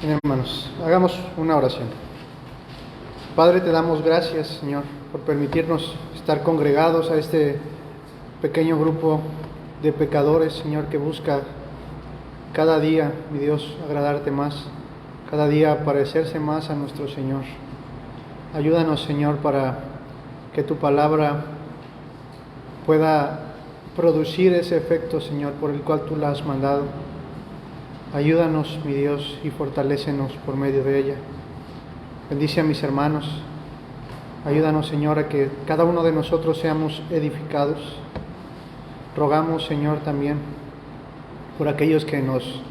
Bien, hermanos, hagamos una oración. Padre, te damos gracias, Señor, por permitirnos estar congregados a este pequeño grupo de pecadores, Señor, que busca cada día, mi Dios, agradarte más, cada día parecerse más a nuestro Señor. Ayúdanos, Señor, para que tu palabra pueda producir ese efecto, Señor, por el cual tú la has mandado. Ayúdanos, mi Dios, y fortalécenos por medio de ella. Bendice a mis hermanos. Ayúdanos, Señor, a que cada uno de nosotros seamos edificados. Rogamos, Señor, también por aquellos que nos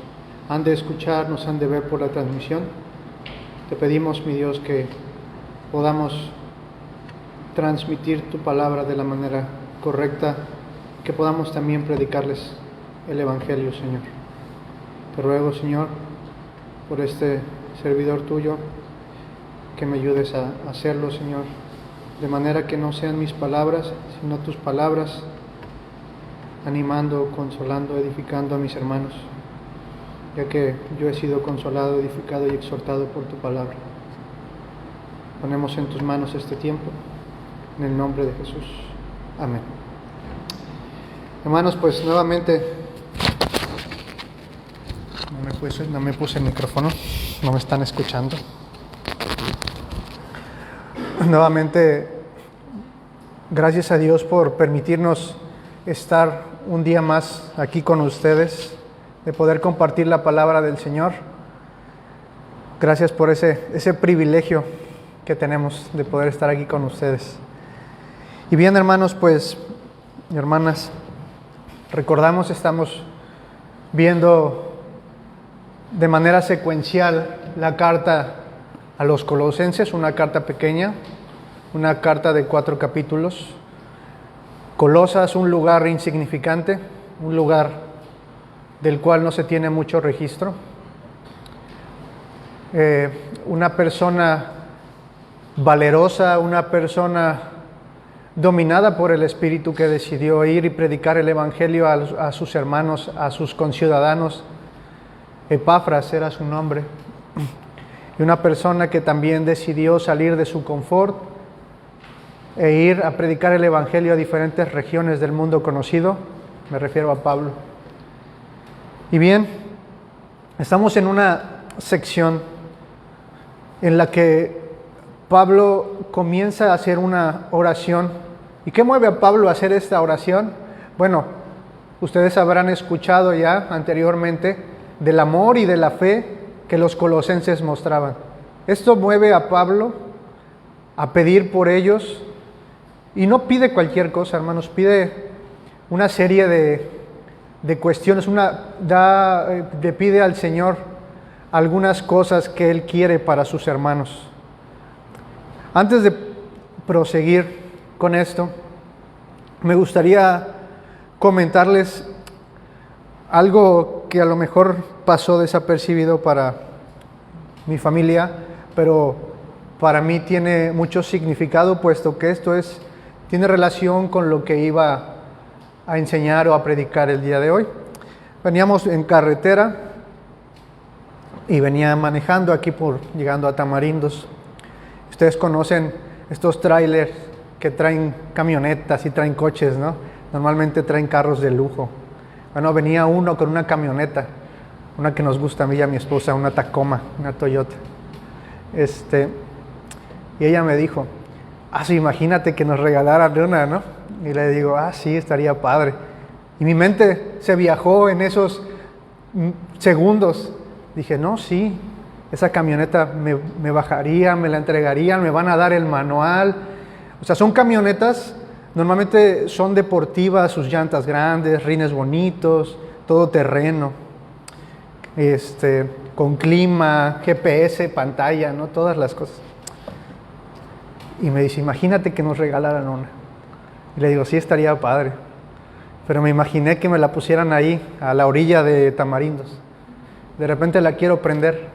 han de escuchar, nos han de ver por la transmisión. Te pedimos, mi Dios, que podamos transmitir tu palabra de la manera correcta, que podamos también predicarles el Evangelio, Señor. Te ruego, Señor, por este servidor tuyo, que me ayudes a hacerlo, Señor, de manera que no sean mis palabras, sino tus palabras, animando, consolando, edificando a mis hermanos, ya que yo he sido consolado, edificado y exhortado por tu palabra. Ponemos en tus manos este tiempo, en el nombre de Jesús. Amén. Hermanos, pues nuevamente... No me puse el micrófono, no me están escuchando. Nuevamente, gracias a Dios por permitirnos estar un día más aquí con ustedes, de poder compartir la palabra del Señor. Gracias por ese privilegio que tenemos de poder estar aquí con ustedes. Y bien, hermanos, pues, hermanas, estamos viendo de manera secuencial la carta a los Colosenses, una carta pequeña, una carta de 4 capítulos. Colosas, un lugar insignificante, un lugar del cual no se tiene mucho registro. Una persona valerosa, una persona dominada por el Espíritu, que decidió ir y predicar el Evangelio a sus hermanos, a sus conciudadanos. Epafras era su nombre. Y una persona que también decidió salir de su confort e ir a predicar el Evangelio a diferentes regiones del mundo conocido. Me refiero a Pablo. Y bien, estamos en una sección en la que Pablo comienza a hacer una oración. ¿Y qué mueve a Pablo a hacer esta oración? Bueno, ustedes habrán escuchado ya anteriormente del amor y de la fe que los colosenses mostraban. Esto mueve a Pablo a pedir por ellos, y no pide cualquier cosa, hermanos, pide una serie de cuestiones, le pide al Señor algunas cosas que Él quiere para sus hermanos. Antes de proseguir con esto, me gustaría comentarles algo que a lo mejor pasó desapercibido para mi familia, pero para mí tiene mucho significado, puesto que esto tiene relación con lo que iba a enseñar o a predicar el día de hoy. Veníamos en carretera y venía manejando aquí llegando a Tamarindos. Ustedes conocen estos trailers que traen camionetas y traen coches, ¿no? Normalmente traen carros de lujo. Bueno, venía uno con una camioneta, una que nos gusta a mí y a mi esposa, una Tacoma, una Toyota. Y ella me dijo, sí, imagínate que nos regalaran una, ¿no? Y le digo, sí, estaría padre. Y mi mente se viajó en esos segundos. Dije, no, sí, esa camioneta me bajaría, me la entregarían, me van a dar el manual. O sea, son camionetas, normalmente son deportivas, sus llantas grandes, rines bonitos, todo terreno, con clima, GPS, pantalla, ¿no? Todas las cosas. Y me dice, imagínate que nos regalaran una. Y le digo, sí, estaría padre. Pero me imaginé que me la pusieran ahí, a la orilla de Tamarindos. De repente la quiero prender.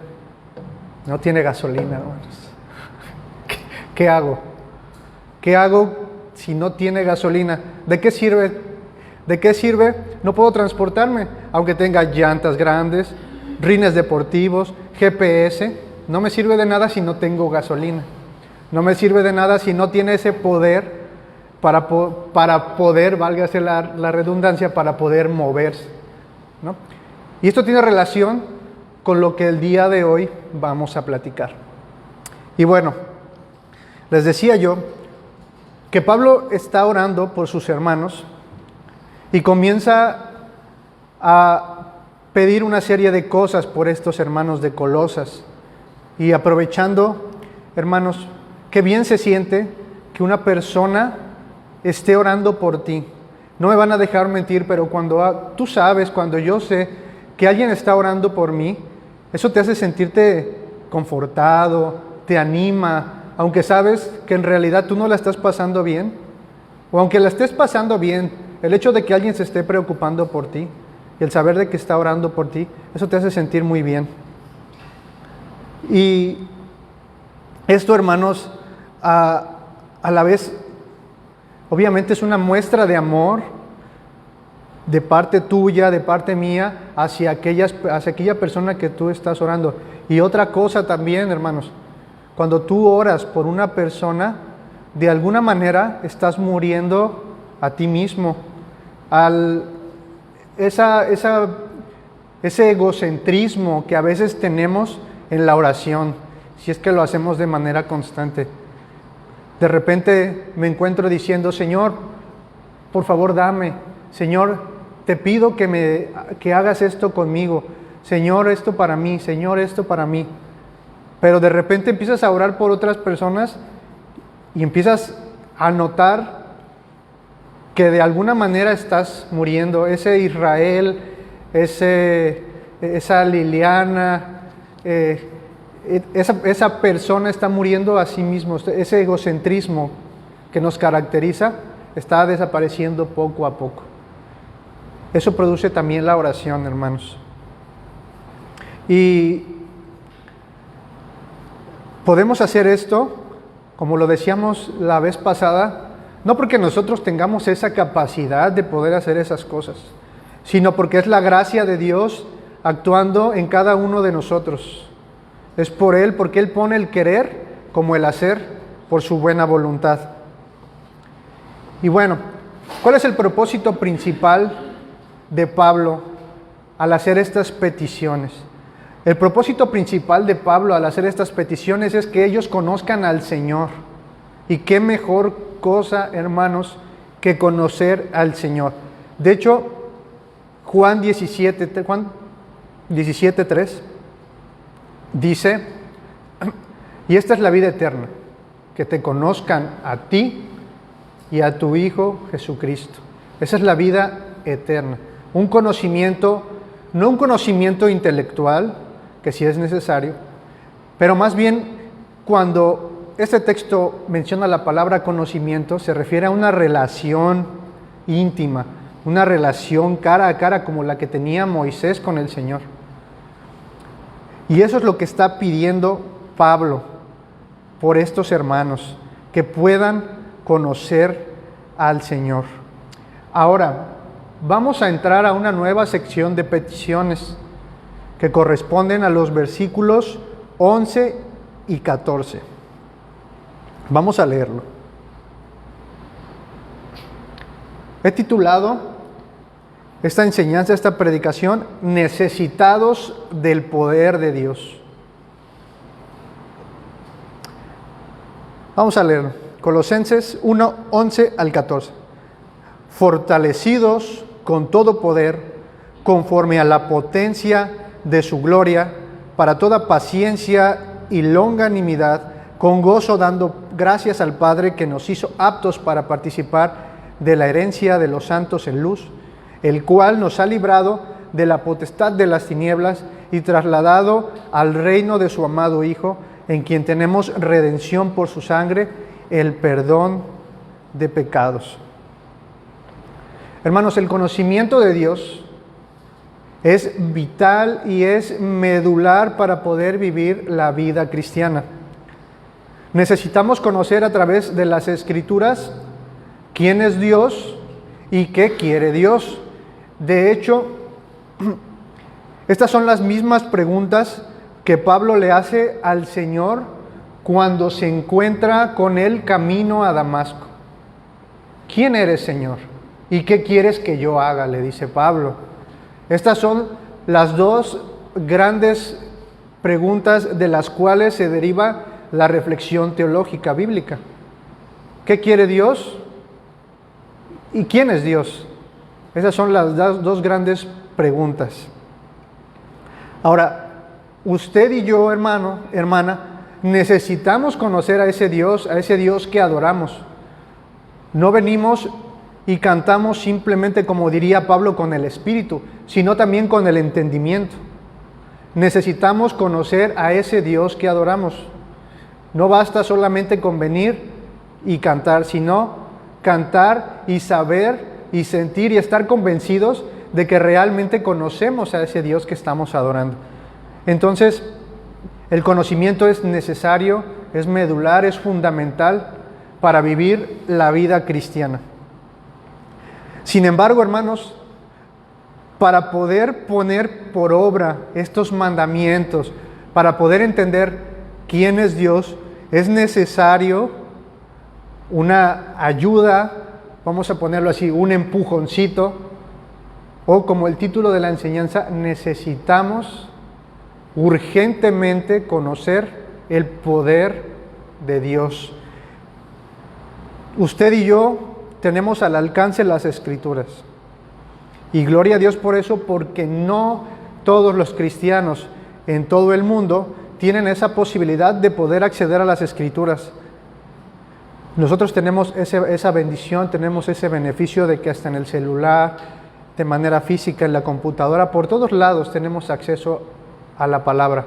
No tiene gasolina, hermanos. ¿Qué hago? ¿Qué hago si no tiene gasolina? ¿De qué sirve? ¿De qué sirve? No puedo transportarme, aunque tenga llantas grandes, rines deportivos, GPS. No me sirve de nada si no tengo gasolina. No me sirve de nada si no tiene ese poder para poder, válgase la redundancia, para poder moverse, ¿no? Y esto tiene relación con lo que el día de hoy vamos a platicar. Y bueno, les decía yo que Pablo está orando por sus hermanos y comienza a pedir una serie de cosas por estos hermanos de Colosas. Y aprovechando, hermanos, qué bien se siente que una persona esté orando por ti. No me van a dejar mentir, pero cuando tú sabes, cuando yo sé que alguien está orando por mí, eso te hace sentirte confortado, te anima, aunque sabes que en realidad tú no la estás pasando bien, o aunque la estés pasando bien, el hecho de que alguien se esté preocupando por ti y el saber de que está orando por ti, eso te hace sentir muy bien. Y esto, hermanos, a la vez, obviamente es una muestra de amor de parte tuya, de parte mía, hacia aquella persona que tú estás orando. Y otra cosa también, hermanos, cuando tú oras por una persona, de alguna manera estás muriendo a ti mismo. Ese egocentrismo que a veces tenemos en la oración, si es que lo hacemos de manera constante. De repente me encuentro diciendo: Señor, por favor dame. Señor, te pido que hagas esto conmigo. Señor, esto para mí. Señor, esto para mí. Pero de repente empiezas a orar por otras personas y empiezas a notar que de alguna manera estás muriendo. Ese Israel, esa Liliana, esa persona está muriendo a sí mismo. Ese egocentrismo que nos caracteriza está desapareciendo poco a poco. Eso produce también la oración, hermanos. Y podemos hacer esto, como lo decíamos la vez pasada, no porque nosotros tengamos esa capacidad de poder hacer esas cosas, sino porque es la gracia de Dios actuando en cada uno de nosotros. Es por Él, porque Él pone el querer como el hacer por su buena voluntad. Y bueno, ¿cuál es el propósito principal de Pablo al hacer estas peticiones? El propósito principal de Pablo al hacer estas peticiones es que ellos conozcan al Señor. Y qué mejor cosa, hermanos, que conocer al Señor. De hecho, Juan 17:3 dice: y esta es la vida eterna, que te conozcan a ti y a tu Hijo Jesucristo. Esa es la vida eterna. Un conocimiento, no un conocimiento intelectual, que sí es necesario, pero más bien cuando este texto menciona la palabra conocimiento, se refiere a una relación íntima, una relación cara a cara como la que tenía Moisés con el Señor. Y eso es lo que está pidiendo Pablo por estos hermanos, que puedan conocer al Señor. Ahora, vamos a entrar a una nueva sección de peticiones que corresponden a los versículos 11 y 14. Vamos a leerlo. He titulado esta enseñanza, esta predicación, Necesitados del poder de Dios. Vamos a leerlo. Colosenses 1, 11 al 14. Fortalecidos con todo poder, conforme a la potencia de su gloria, para toda paciencia y longanimidad, con gozo dando gracias al Padre que nos hizo aptos para participar de la herencia de los santos en luz, el cual nos ha librado de la potestad de las tinieblas y trasladado al reino de su amado Hijo, en quien tenemos redención por su sangre, el perdón de pecados. Hermanos, el conocimiento de Dios es vital y es medular para poder vivir la vida cristiana. Necesitamos conocer a través de las Escrituras quién es Dios y qué quiere Dios. De hecho, Estas son las mismas preguntas que Pablo le hace al Señor cuando se encuentra con él camino a Damasco. ¿Quién eres, Señor? ¿Y qué quieres que yo haga?, le dice Pablo. Estas son las dos grandes preguntas de las cuales se deriva la reflexión teológica bíblica. ¿Qué quiere Dios? ¿Y quién es Dios? Esas son las dos grandes preguntas. Ahora, usted y yo, hermano, hermana, necesitamos conocer a ese Dios que adoramos. No venimos y cantamos simplemente, como diría Pablo, con el espíritu, sino también con el entendimiento. Necesitamos conocer a ese Dios que adoramos. No basta solamente con venir y cantar, sino cantar y saber y sentir y estar convencidos de que realmente conocemos a ese Dios que estamos adorando. Entonces, el conocimiento es necesario, es medular, es fundamental para vivir la vida cristiana. Sin embargo, hermanos, para poder poner por obra estos mandamientos, para poder entender quién es Dios, es necesario una ayuda, vamos a ponerlo así, un empujoncito, o como el título de la enseñanza, necesitamos urgentemente conocer el poder de Dios. Usted y yo tenemos al alcance las Escrituras. Y gloria a Dios por eso, porque no todos los cristianos en todo el mundo tienen esa posibilidad de poder acceder a las Escrituras. Nosotros tenemos esa bendición, tenemos ese beneficio de que hasta en el celular, de manera física, en la computadora, por todos lados tenemos acceso a la palabra.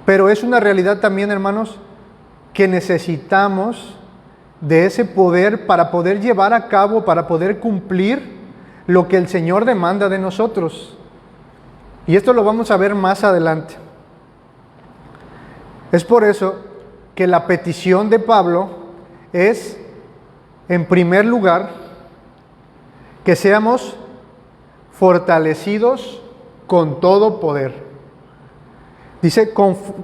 Pero es una realidad también, hermanos, que necesitamos de ese poder para poder llevar a cabo, para poder cumplir lo que el Señor demanda de nosotros. Y esto lo vamos a ver más adelante. Es por eso que la petición de Pablo es, en primer lugar, que seamos fortalecidos con todo poder. Dice,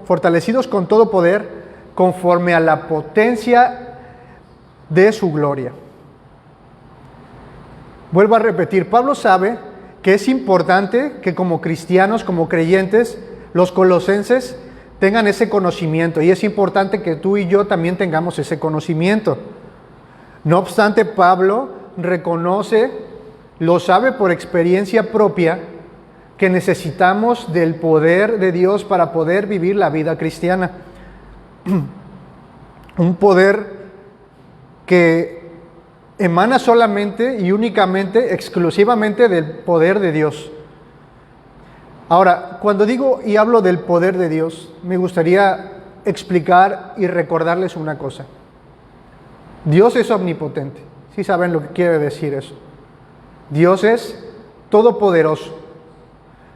fortalecidos con todo poder, conforme a la potencia de su gloria. Vuelvo a repetir, Pablo sabe que es importante que como cristianos, como creyentes, los colosenses tengan ese conocimiento, y es importante que tú y yo también tengamos ese conocimiento. No obstante, Pablo reconoce, lo sabe por experiencia propia, que necesitamos del poder de Dios para poder vivir la vida cristiana. Un poder que emana solamente y únicamente, exclusivamente del poder de Dios. Ahora, cuando digo y hablo del poder de Dios, me gustaría explicar y recordarles una cosa. Dios es omnipotente. ¿Sí saben lo que quiere decir eso? Dios es todopoderoso.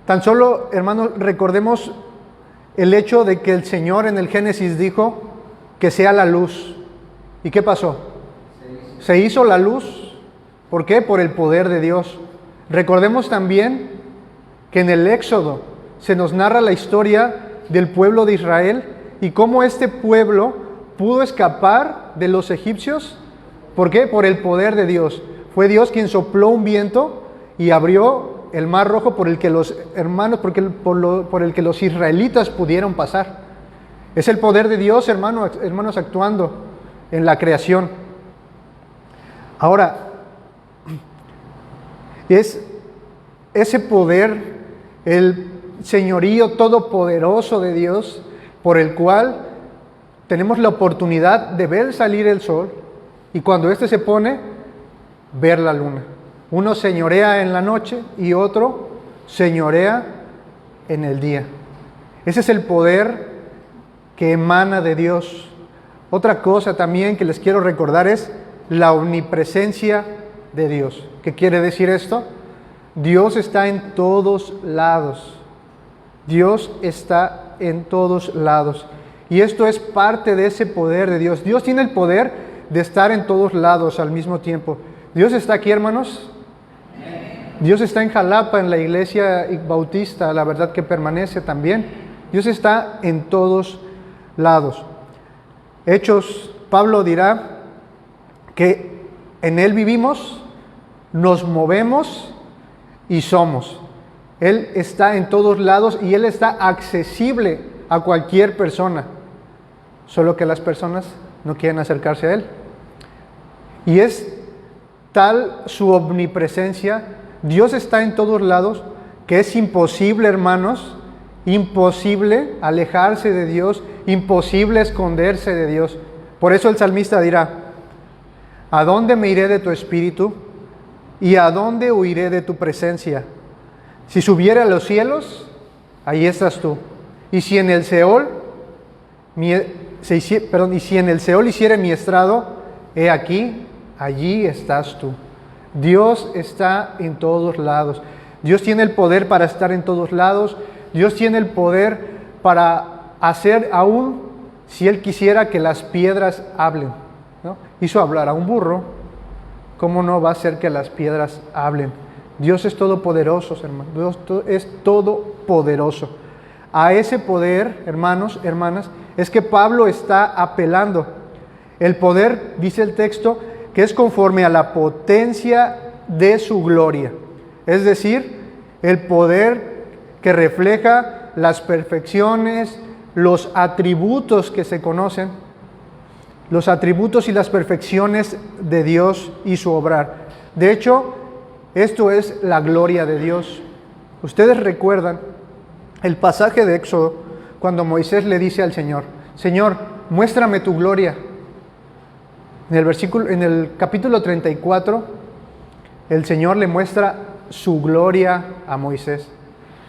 Tan solo, hermanos, recordemos el hecho de que el Señor en el Génesis dijo que sea la luz. ¿Y qué pasó? Se hizo la luz. ¿Por qué? Por el poder de Dios. Recordemos también que en el Éxodo se nos narra la historia del pueblo de Israel y cómo este pueblo pudo escapar de los egipcios. ¿Por qué? Por el poder de Dios. Fue Dios quien sopló un viento y abrió el mar rojo por el que los hermanos, por el que los israelitas pudieron pasar. Es el poder de Dios, hermanos, actuando en la creación. Ahora, es ese poder, el señorío todopoderoso de Dios, por el cual tenemos la oportunidad de ver salir el sol, y cuando éste se pone, ver la luna. Uno señorea en la noche y otro señorea en el día. Ese es el poder que emana de Dios. Otra cosa también que les quiero recordar es la omnipresencia de Dios. ¿Qué quiere decir esto? Dios está en todos lados. Dios está en todos lados. Y esto es parte de ese poder de Dios. Dios tiene el poder de estar en todos lados al mismo tiempo. ¿Dios está aquí, hermanos? Dios está en Jalapa, en la iglesia bautista, la verdad que permanece también. Dios está en todos lados. Hechos, Pablo dirá que en Él vivimos, nos movemos y somos. Él está en todos lados y Él está accesible a cualquier persona, solo que las personas no quieren acercarse a Él. Y es tal su omnipresencia, Dios está en todos lados, que es imposible, hermanos, imposible alejarse de Dios, imposible esconderse de Dios. Por eso el salmista dirá: ¿a dónde me iré de tu espíritu? ¿Y a dónde huiré de tu presencia? Si subiere a los cielos, ahí estás tú. Y si en el Seol, y si en el Seol hiciere mi estrado, he aquí, allí estás tú. Dios está en todos lados. Dios tiene el poder para estar en todos lados. Dios tiene el poder para hacer aún, si Él quisiera, que las piedras hablen, ¿no? Hizo hablar a un burro, ¿cómo no va a hacer que las piedras hablen? Dios es todopoderoso, hermanos. Dios es todopoderoso. A ese poder, hermanos, hermanas, es que Pablo está apelando. El poder, dice el texto, que es conforme a la potencia de su gloria. Es decir, el poder que refleja las perfecciones, los atributos que se conocen, los atributos y las perfecciones de Dios y su obrar. De hecho, esto es la gloria de Dios. Ustedes recuerdan el pasaje de Éxodo, cuando Moisés le dice al Señor: Señor, muéstrame tu gloria. En el capítulo 34, el Señor le muestra su gloria a Moisés.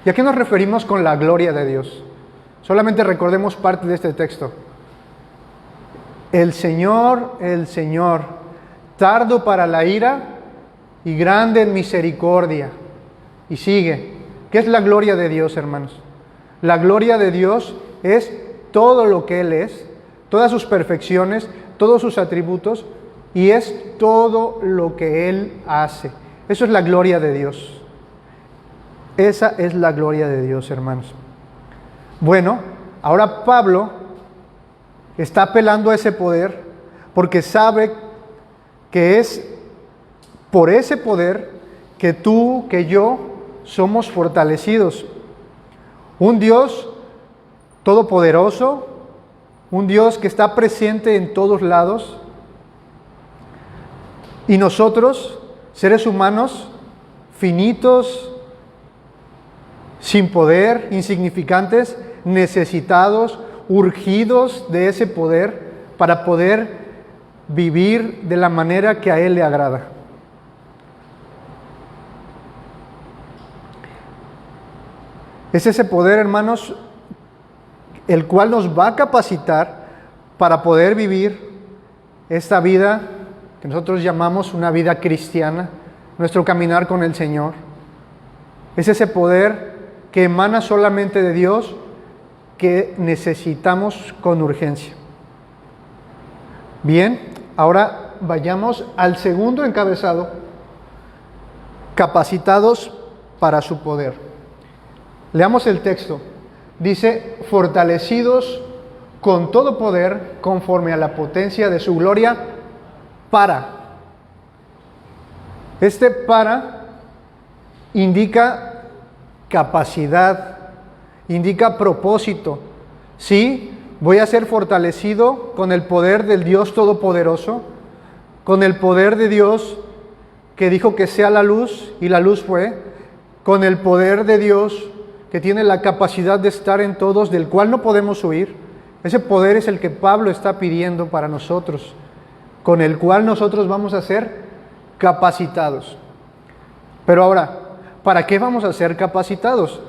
¿Y a qué nos referimos con la gloria de Dios? Solamente recordemos parte de este texto. El Señor, tardo para la ira y grande en misericordia. Y sigue. ¿Qué es la gloria de Dios, hermanos? La gloria de Dios es todo lo que Él es, todas sus perfecciones, todos sus atributos, y es todo lo que Él hace. Eso es la gloria de Dios. Esa es la gloria de Dios, hermanos. Bueno, ahora Pablo está apelando a ese poder porque sabe que es por ese poder que tú, que yo, somos fortalecidos. Un Dios todopoderoso, un Dios que está presente en todos lados, y nosotros, seres humanos, finitos, sin poder, insignificantes, necesitados, urgidos de ese poder para poder vivir de la manera que a Él le agrada. Es ese poder, hermanos, el cual nos va a capacitar para poder vivir esta vida que nosotros llamamos una vida cristiana, nuestro caminar con el Señor. Es ese poder que emana solamente de Dios, que necesitamos con urgencia. Bien, ahora vayamos al segundo encabezado: capacitados para su poder. Leamos el texto. Dice: fortalecidos con todo poder conforme a la potencia de su gloria para. Este para indica capacidad, indica propósito. Sí, voy a ser fortalecido con el poder del Dios Todopoderoso, con el poder de Dios que dijo que sea la luz y la luz fue, con el poder de Dios que tiene la capacidad de estar en todos, del cual no podemos huir. Ese poder es el que Pablo está pidiendo para nosotros, con el cual nosotros vamos a ser capacitados. Pero ahora, ¿para qué vamos a ser capacitados?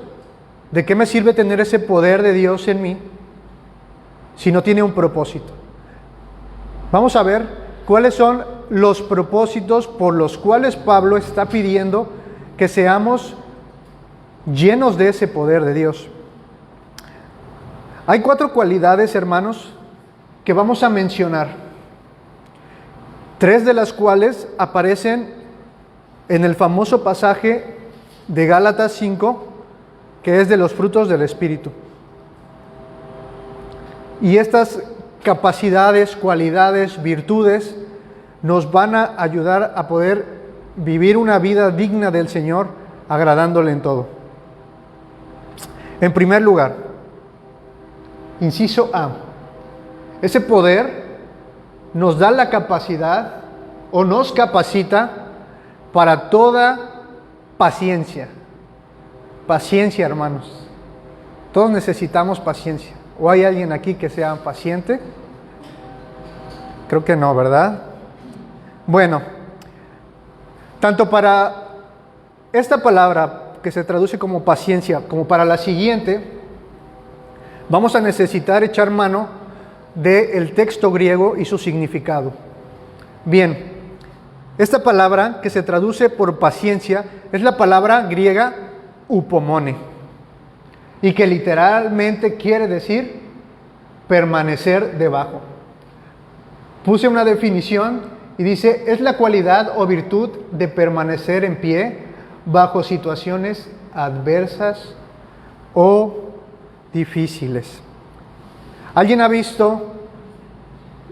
¿De qué me sirve tener ese poder de Dios en mí si no tiene un propósito? Vamos a ver cuáles son los propósitos por los cuales Pablo está pidiendo que seamos llenos de ese poder de Dios. Hay 4 cualidades, hermanos, que vamos a mencionar. 3 de las cuales aparecen en el famoso pasaje de Gálatas 5, que es de los frutos del Espíritu. Y estas capacidades, cualidades, virtudes nos van a ayudar a poder vivir una vida digna del Señor, agradándole en todo. En primer lugar, inciso A, ese poder nos da la capacidad o nos capacita para toda paciencia. Paciencia, hermanos. Todos necesitamos paciencia. ¿O hay alguien aquí que sea paciente? Creo que no, ¿verdad? Bueno, tanto para esta palabra que se traduce como paciencia, como para la siguiente, vamos a necesitar echar mano del texto griego y su significado. Bien, esta palabra que se traduce por paciencia es la palabra griega upomone, y que literalmente quiere decir permanecer debajo. Puse una definición y dice, es la cualidad o virtud de permanecer en pie bajo situaciones adversas o difíciles. ¿Alguien ha visto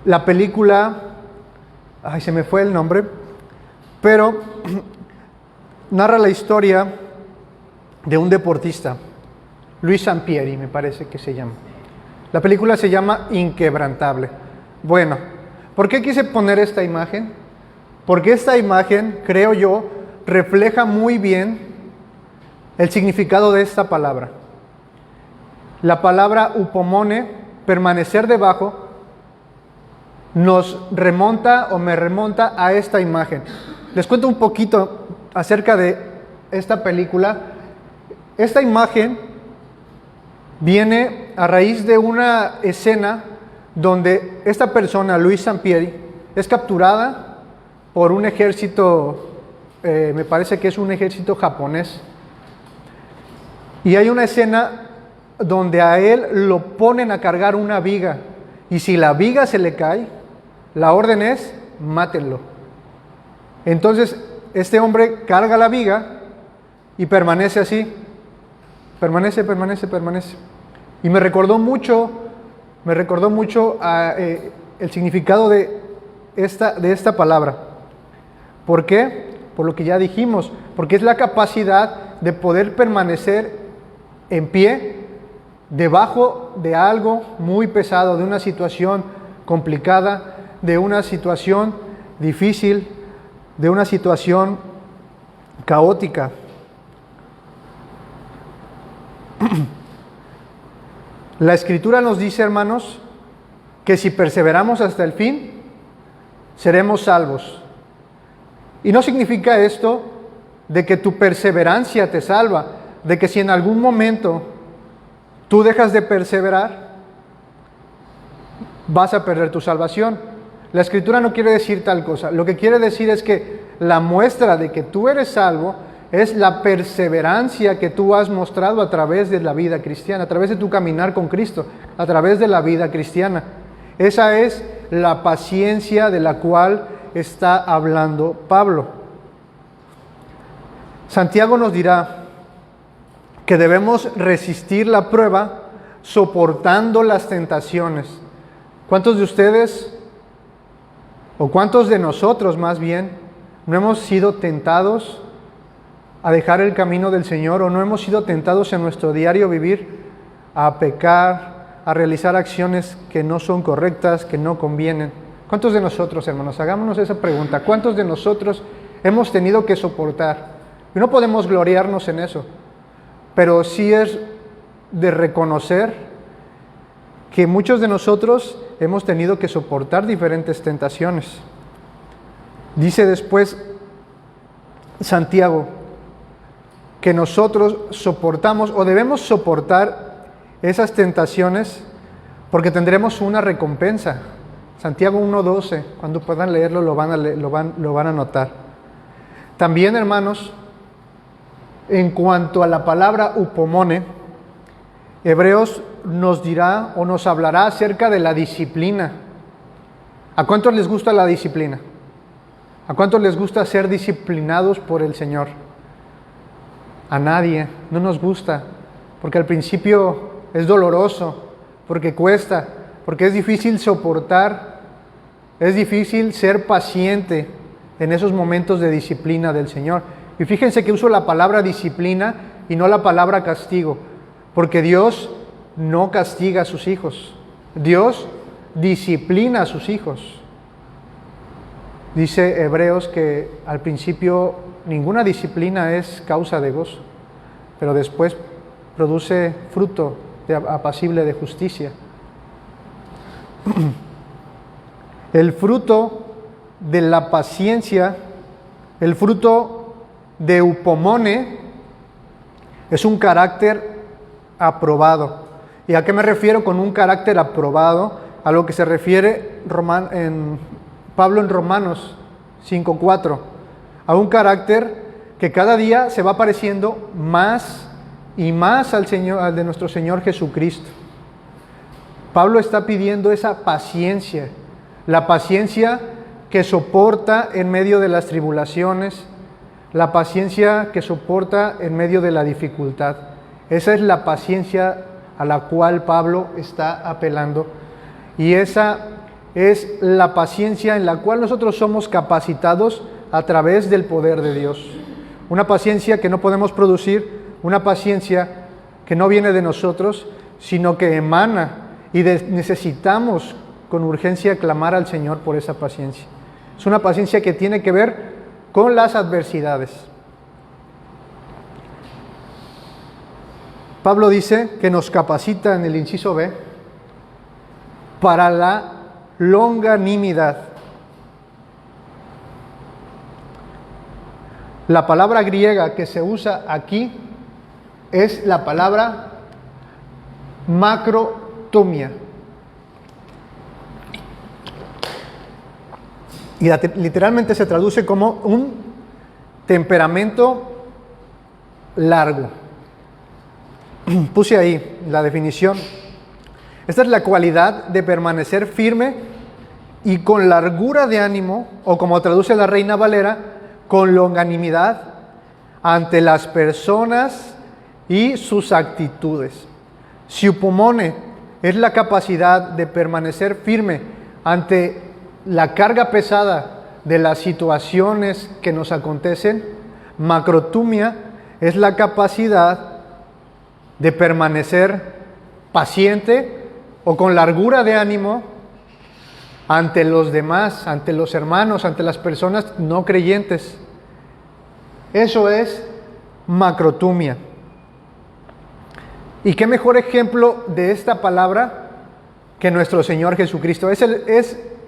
la película? Ay, se me fue el nombre, pero narra la historia de un deportista, Luis Sampieri, me parece que se llama. La película se llama Inquebrantable. Bueno, ¿por qué quise poner esta imagen? Porque esta imagen, creo yo, refleja muy bien el significado de esta palabra. La palabra upomone, permanecer debajo, nos remonta o me remonta a esta imagen. Les cuento un poquito acerca de esta película. Esta imagen viene a raíz de una escena donde esta persona, Luis Sampieri, es capturada por un ejército, me parece que es un ejército japonés. Y hay una escena donde a él lo ponen a cargar una viga. Y si la viga se le cae, la orden es, mátenlo. Entonces, este hombre carga la viga y permanece así. Permanece. Y me recordó mucho el significado de esta palabra. ¿Por qué? Por lo que ya dijimos, porque es la capacidad de poder permanecer en pie debajo de algo muy pesado, de una situación complicada, de una situación difícil, de una situación caótica. La Escritura nos dice, hermanos, que si perseveramos hasta el fin, seremos salvos. Y no significa esto de que tu perseverancia te salva, de que si en algún momento tú dejas de perseverar, vas a perder tu salvación. La Escritura no quiere decir tal cosa. Lo que quiere decir es que la muestra de que tú eres salvo es la perseverancia que tú has mostrado a través de la vida cristiana, a través de tu caminar con Cristo, a través de la vida cristiana. Esa es la paciencia de la cual está hablando Pablo. Santiago nos dirá que debemos resistir la prueba soportando las tentaciones. ¿Cuántos de ustedes, o cuántos de nosotros más bien, no hemos sido tentados a dejar el camino del Señor, o no hemos sido tentados en nuestro diario vivir a pecar, a realizar acciones que no son correctas, que no convienen? ¿Cuántos de nosotros, hermanos, hagámonos esa pregunta, cuántos de nosotros hemos tenido que soportar? Y no podemos gloriarnos en eso, pero sí es de reconocer que muchos de nosotros hemos tenido que soportar diferentes tentaciones. Dice después Santiago que nosotros soportamos o debemos soportar esas tentaciones porque tendremos una recompensa. Santiago 1:12, cuando puedan leerlo lo van a notar. También, hermanos, en cuanto a la palabra upomone, Hebreos nos dirá o nos hablará acerca de la disciplina. ¿A cuántos les gusta la disciplina? ¿A cuántos les gusta ser disciplinados por el Señor? A nadie, no nos gusta, porque al principio es doloroso, porque cuesta, porque es difícil soportar, es difícil ser paciente en esos momentos de disciplina del Señor. Y fíjense que uso la palabra disciplina y no la palabra castigo, porque Dios no castiga a sus hijos, Dios disciplina a sus hijos. Dice Hebreos que al principio ninguna disciplina es causa de gozo, pero después produce fruto apacible de justicia. El fruto de la paciencia, el fruto de upomone, es un carácter aprobado. ¿Y a qué me refiero con un carácter aprobado? A lo que se refiere Pablo en Romanos 5:4, a un carácter que cada día se va pareciendo más y más al de nuestro Señor Jesucristo. Pablo está pidiendo esa paciencia, la paciencia que soporta en medio de las tribulaciones, la paciencia que soporta en medio de la dificultad. Esa es la paciencia a la cual Pablo está apelando, y esa es la paciencia en la cual nosotros somos capacitados a través del poder de Dios. Una paciencia que no podemos producir, una paciencia que no viene de nosotros, sino que emana, y necesitamos con urgencia clamar al Señor por esa paciencia. Es una paciencia que tiene que ver con las adversidades. Pablo dice que nos capacita en el inciso B para la longanimidad. La palabra griega que se usa aquí es la palabra macrotomia. Y literalmente se traduce como un temperamento largo. Puse ahí la definición. Esta es la cualidad de permanecer firme y con largura de ánimo, o como traduce la Reina Valera, con longanimidad ante las personas y sus actitudes. Siupomone es la capacidad de permanecer firme ante la carga pesada de las situaciones que nos acontecen. Macrotumia es la capacidad de permanecer paciente o con largura de ánimo ante los demás, ante los hermanos, ante las personas no creyentes. Eso es macrotumia. ¿Y qué mejor ejemplo de esta palabra que nuestro Señor Jesucristo? Es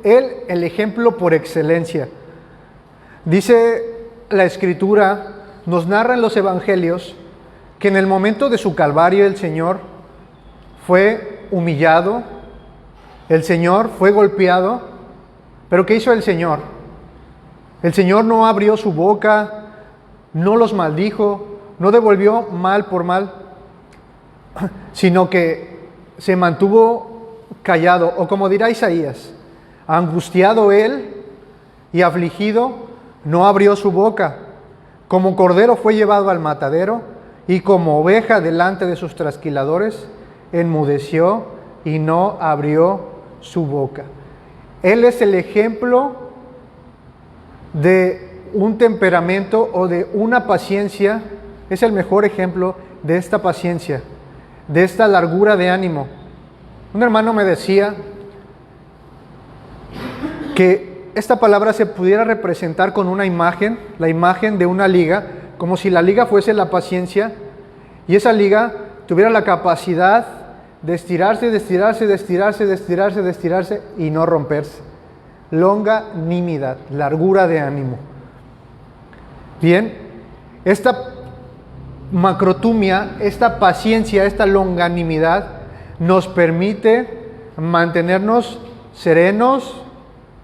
Él el ejemplo por excelencia. Dice la Escritura, nos narra en los Evangelios, que en el momento de su calvario el Señor fue humillado, el Señor fue golpeado, pero ¿qué hizo el Señor? El Señor no abrió su boca, no los maldijo, no devolvió mal por mal, sino que se mantuvo callado, o como dirá Isaías, angustiado él y afligido, no abrió su boca. Como cordero fue llevado al matadero, y como oveja delante de sus trasquiladores, enmudeció y no abrió su boca. Él es el ejemplo de un temperamento o de una paciencia, es el mejor ejemplo de esta paciencia, de esta largura de ánimo. Un hermano me decía que esta palabra se pudiera representar con una imagen, la imagen de una liga, como si la liga fuese la paciencia, y esa liga tuviera la capacidad de estirarse, de estirarse, de estirarse, de estirarse, de estirarse y no romperse. Longanimidad, largura de ánimo. Bien, esta macrotumia, esta paciencia, esta longanimidad nos permite mantenernos serenos,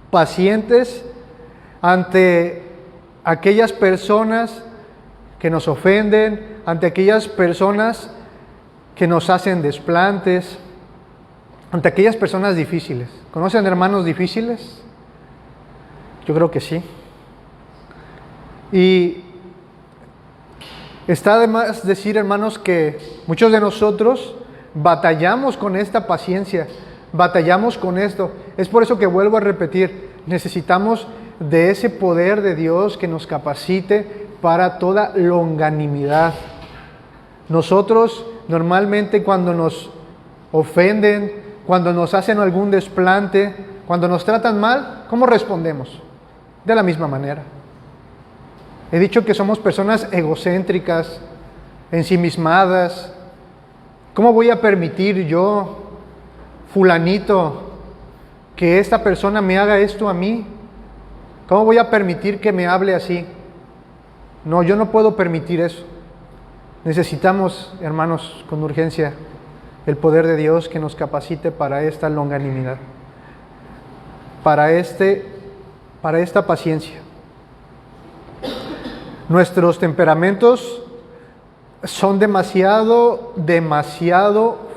pacientes ante aquellas personas que nos ofenden, ante aquellas personas que nos hacen desplantes, ante aquellas personas difíciles. ¿Conocen hermanos difíciles? Yo creo que sí. Y Está de más decir, hermanos, que muchos de nosotros batallamos con esta paciencia, batallamos con esto. Es por eso que vuelvo a repetir, necesitamos de ese poder de Dios que nos capacite para toda longanimidad. Nosotros normalmente cuando nos ofenden, cuando nos hacen algún desplante, cuando nos tratan mal, ¿cómo respondemos? De la misma manera. He dicho que somos personas egocéntricas, ensimismadas. ¿Cómo voy a permitir yo, fulanito, que esta persona me haga esto a mí? ¿Cómo voy a permitir que me hable así? No, yo no puedo permitir eso. Necesitamos, hermanos, con urgencia, el poder de Dios que nos capacite para esta longanimidad, para esta paciencia. Nuestros temperamentos son demasiado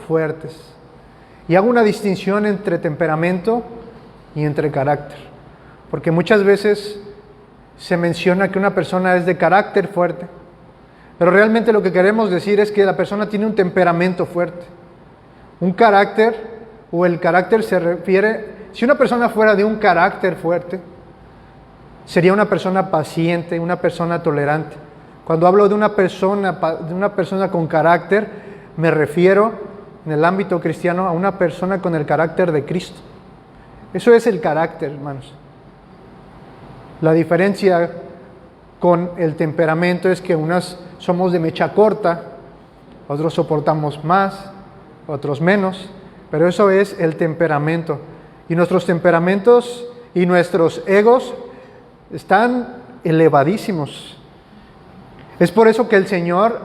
fuertes. Y hago una distinción entre temperamento y entre carácter. Porque muchas veces se menciona que una persona es de carácter fuerte. Pero realmente lo que queremos decir es que la persona tiene un temperamento fuerte. Un carácter, o el carácter se refiere, si una persona fuera de un carácter fuerte, sería una persona paciente, una persona tolerante. Cuando hablo de una persona con carácter, me refiero en el ámbito cristiano a una persona con el carácter de Cristo. Eso es el carácter, hermanos. La diferencia con el temperamento es que unas somos de mecha corta, otros soportamos más, otros menos, pero eso es el temperamento. Y nuestros temperamentos y nuestros egos están elevadísimos. Es por eso que el Señor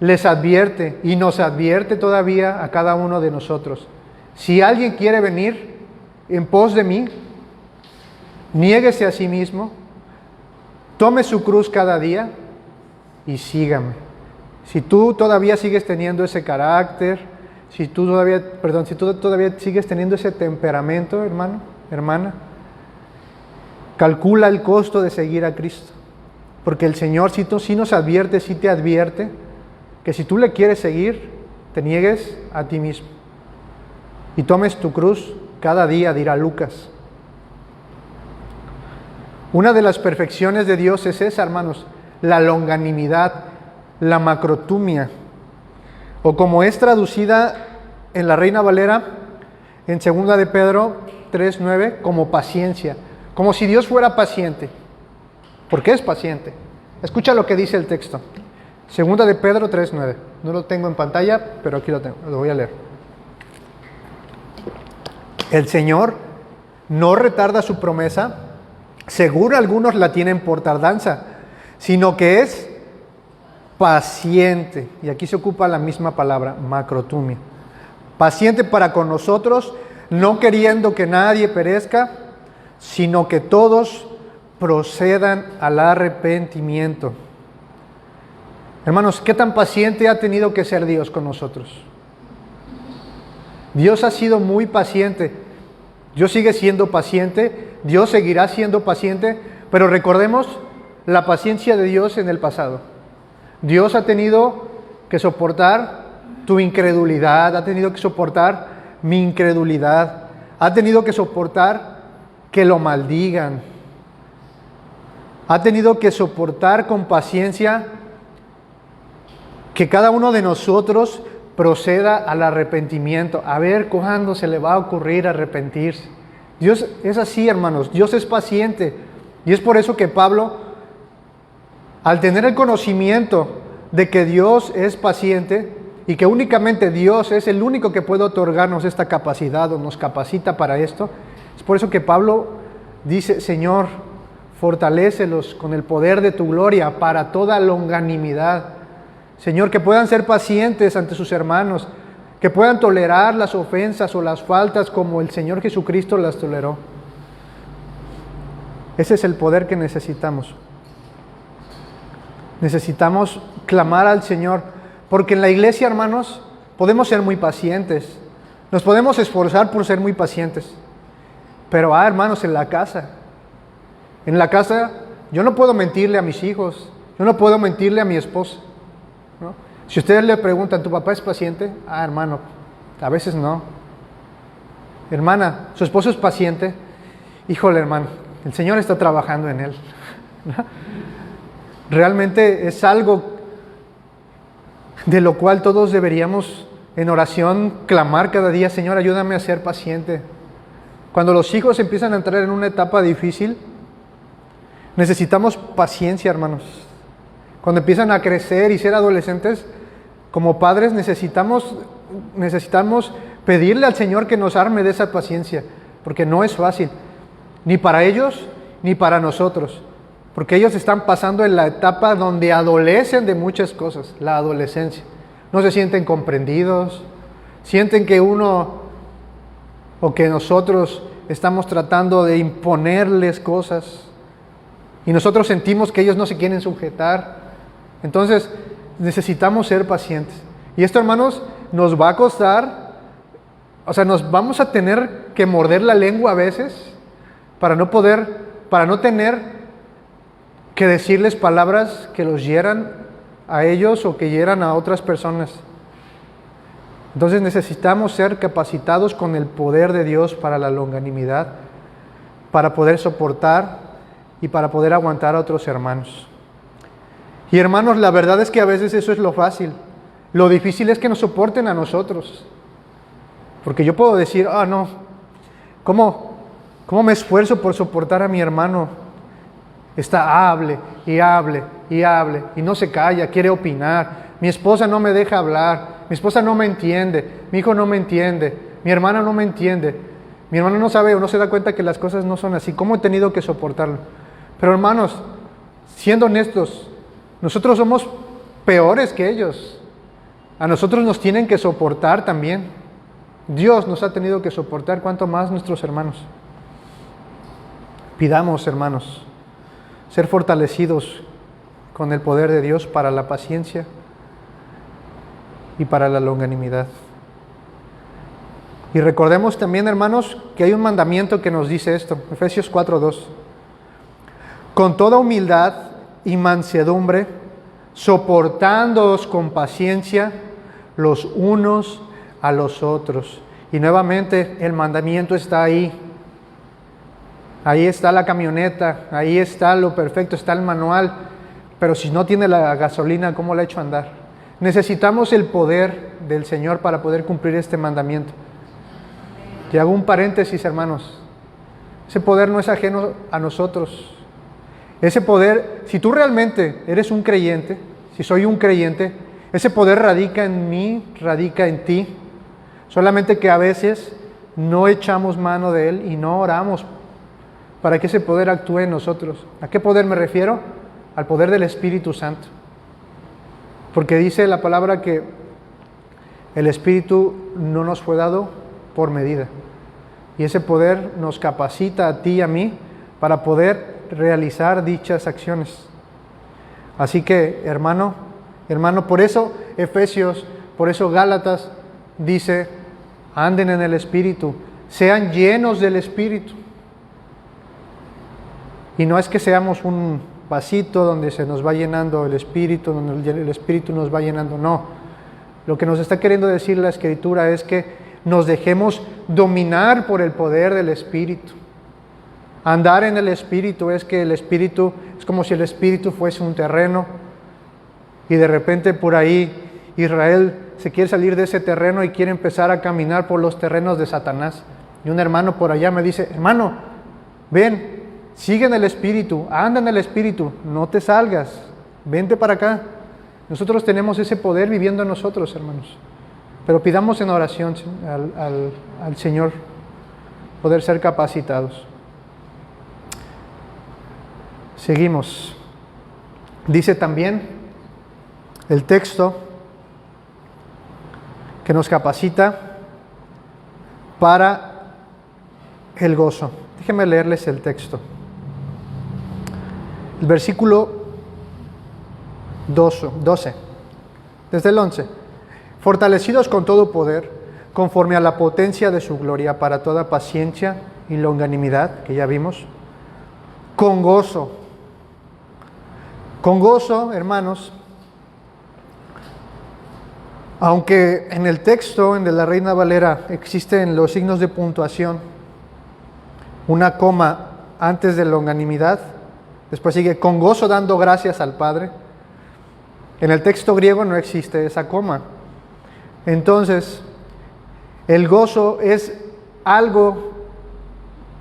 les advierte y nos advierte todavía a cada uno de nosotros. Si alguien quiere venir en pos de mí, niéguese a sí mismo, tome su cruz cada día y sígame. Si tú todavía sigues teniendo ese carácter, si tú todavía sigues teniendo ese temperamento, hermano, hermana, calcula el costo de seguir a Cristo. Porque el Señor sí nos advierte, sí te advierte, que si tú le quieres seguir, te niegues a ti mismo. Y tomes tu cruz cada día, dirá Lucas. Una de las perfecciones de Dios es esa, hermanos, la longanimidad, la macrotumia. O como es traducida en la Reina Valera, en 2 de Pedro 3:9, como paciencia. Como si Dios fuera paciente. ¿Por qué es paciente? Escucha lo que dice el texto. 2 de Pedro 3:9. No lo tengo en pantalla, pero aquí lo tengo. Lo voy a leer. El Señor no retarda su promesa, según algunos la tienen por tardanza, sino que es paciente. Y aquí se ocupa la misma palabra, macrotumia. Paciente para con nosotros, no queriendo que nadie perezca, sino que todos procedan al arrepentimiento. Hermanos, ¿qué tan paciente ha tenido que ser Dios con nosotros? Dios ha sido muy paciente. Dios sigue siendo paciente, Dios seguirá siendo paciente, pero recordemos la paciencia de Dios en el pasado. Dios ha tenido que soportar tu incredulidad, ha tenido que soportar mi incredulidad, ha tenido que soportar que lo maldigan, ha tenido que soportar con paciencia que cada uno de nosotros proceda al arrepentimiento. A ver cuándo se le va a ocurrir arrepentirse. Dios es así, hermanos. Dios es paciente. Y es por eso que Pablo, al tener el conocimiento de que Dios es paciente y que únicamente Dios es el único que puede otorgarnos esta capacidad o nos capacita para esto, es por eso que Pablo dice: Señor, fortalécelos con el poder de tu gloria para toda longanimidad. Señor, que puedan ser pacientes ante sus hermanos, que puedan tolerar las ofensas o las faltas como el Señor Jesucristo las toleró. Ese es el poder que necesitamos. Necesitamos clamar al Señor, porque en la iglesia, hermanos, podemos ser muy pacientes, nos podemos esforzar por ser muy pacientes, pero hermanos, en la casa yo no puedo mentirle a mis hijos, yo no puedo mentirle a mi esposa. ¿no? Si ustedes le preguntan, ¿tu papá es paciente? Ah, hermano, a veces no. Hermana, ¿su esposo es paciente? Híjole, hermano, el Señor está trabajando en él. ¿No? Realmente es algo de lo cual todos deberíamos en oración clamar cada día: Señor, ayúdame a ser paciente. Cuando los hijos empiezan a entrar en una etapa difícil, necesitamos paciencia, hermanos. Cuando empiezan a crecer y ser adolescentes, como padres necesitamos pedirle al Señor que nos arme de esa paciencia, porque no es fácil, ni para ellos ni para nosotros, porque ellos están pasando en la etapa donde adolecen de muchas cosas, la adolescencia. No se sienten comprendidos, sienten que uno o que nosotros estamos tratando de imponerles cosas y nosotros sentimos que ellos no se quieren sujetar. Entonces necesitamos ser pacientes. Y esto, hermanos, nos va a costar, o sea, nos vamos a tener que morder la lengua a veces para no tener que decirles palabras que los hieran a ellos o que hieran a otras personas. Entonces necesitamos ser capacitados con el poder de Dios para la longanimidad, para poder soportar y para poder aguantar a otros hermanos. Y hermanos, la verdad es que a veces eso es lo fácil. Lo difícil es que nos soporten a nosotros. Porque yo puedo decir, no, ¿cómo me esfuerzo por soportar a mi hermano? Está hable y no se calla, quiere opinar. Mi esposa no me deja hablar, mi esposa no me entiende, mi hijo no me entiende, mi hermana no me entiende, mi hermano no sabe o no se da cuenta que las cosas no son así. ¿Cómo he tenido que soportarlo? Pero hermanos, siendo honestos, nosotros somos peores que ellos. A nosotros nos tienen que soportar también. Dios nos ha tenido que soportar, cuanto más nuestros hermanos. Pidamos, hermanos, ser fortalecidos con el poder de Dios para la paciencia y para la longanimidad. Y recordemos también, hermanos, que hay un mandamiento que nos dice esto, Efesios 4:2. Con toda humildad y mansedumbre, soportándoos con paciencia los unos a los otros. Y nuevamente el mandamiento está ahí. Ahí está la camioneta, ahí está lo perfecto, está el manual. Pero si no tiene la gasolina, ¿cómo la echo a andar? Necesitamos el poder del Señor para poder cumplir este mandamiento. Y hago un paréntesis, hermanos. Ese poder no es ajeno a nosotros. Ese poder, si tú realmente eres un creyente, si soy un creyente, ese poder radica en mí, radica en ti. Solamente que a veces no echamos mano de él y no oramos para que ese poder actúe en nosotros. ¿A qué poder me refiero? Al poder del Espíritu Santo. Porque dice la palabra que el Espíritu no nos fue dado por medida. Y ese poder nos capacita a ti y a mí para poder realizar dichas acciones. Así que, hermano, por eso Efesios, por eso Gálatas dice: anden en el Espíritu, sean llenos del Espíritu. Y no es que seamos un vasito donde se nos va llenando el Espíritu, donde el Espíritu nos va llenando, no. Lo que nos está queriendo decir la Escritura es que nos dejemos dominar por el poder del Espíritu. Andar en el Espíritu es que el Espíritu, es como si el Espíritu fuese un terreno y de repente por ahí Israel se quiere salir de ese terreno y quiere empezar a caminar por los terrenos de Satanás. Y un hermano por allá me dice: hermano, ven, sigue en el Espíritu, anda en el Espíritu, no te salgas, vente para acá. Nosotros tenemos ese poder viviendo en nosotros, hermanos. Pero pidamos en oración al Señor poder ser capacitados. Seguimos. Dice también el texto que nos capacita para el gozo. Déjenme leerles el texto. El versículo 12, desde el 11. Fortalecidos con todo poder, conforme a la potencia de su gloria, para toda paciencia y longanimidad, que ya vimos, con gozo, hermanos, Aunque en el texto, en de la Reina Valera, existen los signos de puntuación, una coma antes de longanimidad, después sigue con gozo dando gracias al Padre. En el texto griego no existe esa coma. Entonces, el gozo es algo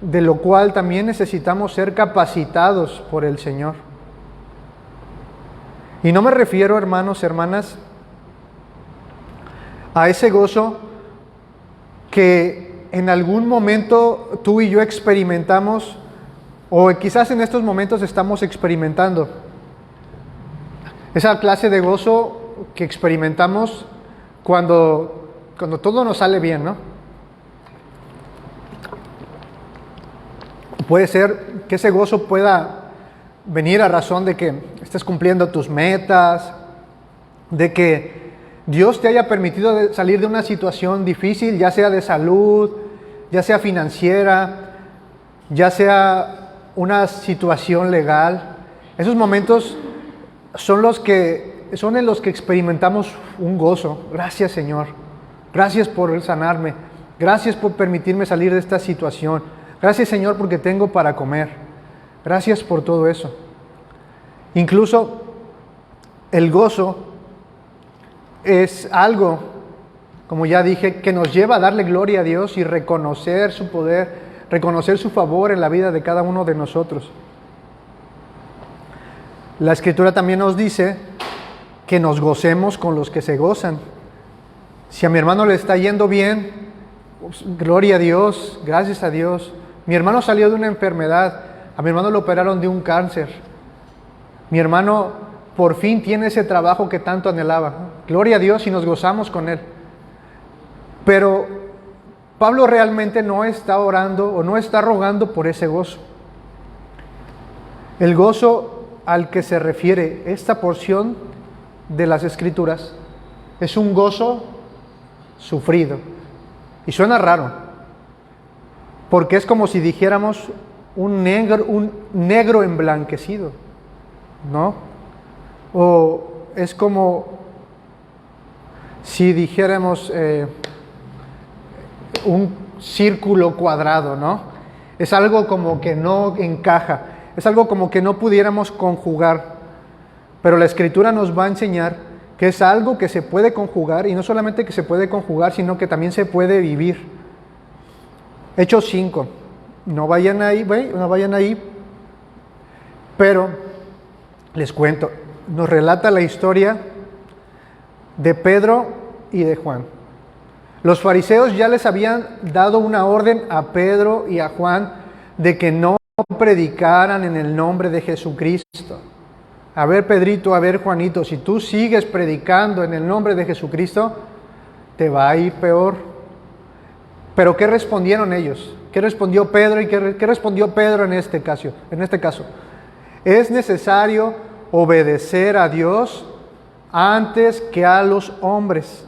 de lo cual también necesitamos ser capacitados por el Señor. Y no me refiero, hermanos, hermanas, a ese gozo que en algún momento tú y yo experimentamos, o quizás en estos momentos estamos experimentando. Esa clase de gozo que experimentamos cuando todo nos sale bien, ¿no? Puede ser que ese gozo pueda venir a razón de que estés cumpliendo tus metas, de que Dios te haya permitido salir de una situación difícil, ya sea de salud, ya sea financiera, ya sea una situación legal. Esos momentos son en los que experimentamos un gozo. Gracias, Señor. Gracias por sanarme. Gracias por permitirme salir de esta situación. Gracias, Señor, porque tengo para comer. Gracias por todo eso. Incluso el gozo es algo, como ya dije, que nos lleva a darle gloria a Dios y reconocer su poder, reconocer su favor en la vida de cada uno de nosotros. La Escritura también nos dice que nos gocemos con los que se gozan. Si a mi hermano le está yendo bien, pues, gloria a Dios, gracias a Dios. Mi hermano salió de una enfermedad, a mi hermano lo operaron de un cáncer. Mi hermano por fin tiene ese trabajo que tanto anhelaba. Gloria a Dios y nos gozamos con él. Pero Pablo realmente no está orando o no está rogando por ese gozo. El gozo al que se refiere esta porción de las Escrituras es un gozo sufrido. Y suena raro, porque es como si dijéramos un negro emblanquecido, ¿no? O es como si dijéramos un círculo cuadrado, ¿no? Es algo como que no encaja, es algo como que no pudiéramos conjugar. Pero la Escritura nos va a enseñar que es algo que se puede conjugar, y no solamente que se puede conjugar, sino que también se puede vivir. Hechos 5, no vayan ahí, pero les cuento, nos relata la historia de Pedro y de Juan. Los fariseos ya les habían dado una orden a Pedro y a Juan de que no predicaran en el nombre de Jesucristo. A ver, Pedrito, a ver, Juanito, si tú sigues predicando en el nombre de Jesucristo, te va a ir peor. Pero ¿qué respondieron ellos? ¿Qué respondió Pedro y qué respondió Pedro en este caso? Es necesario obedecer a Dios antes que a los hombres.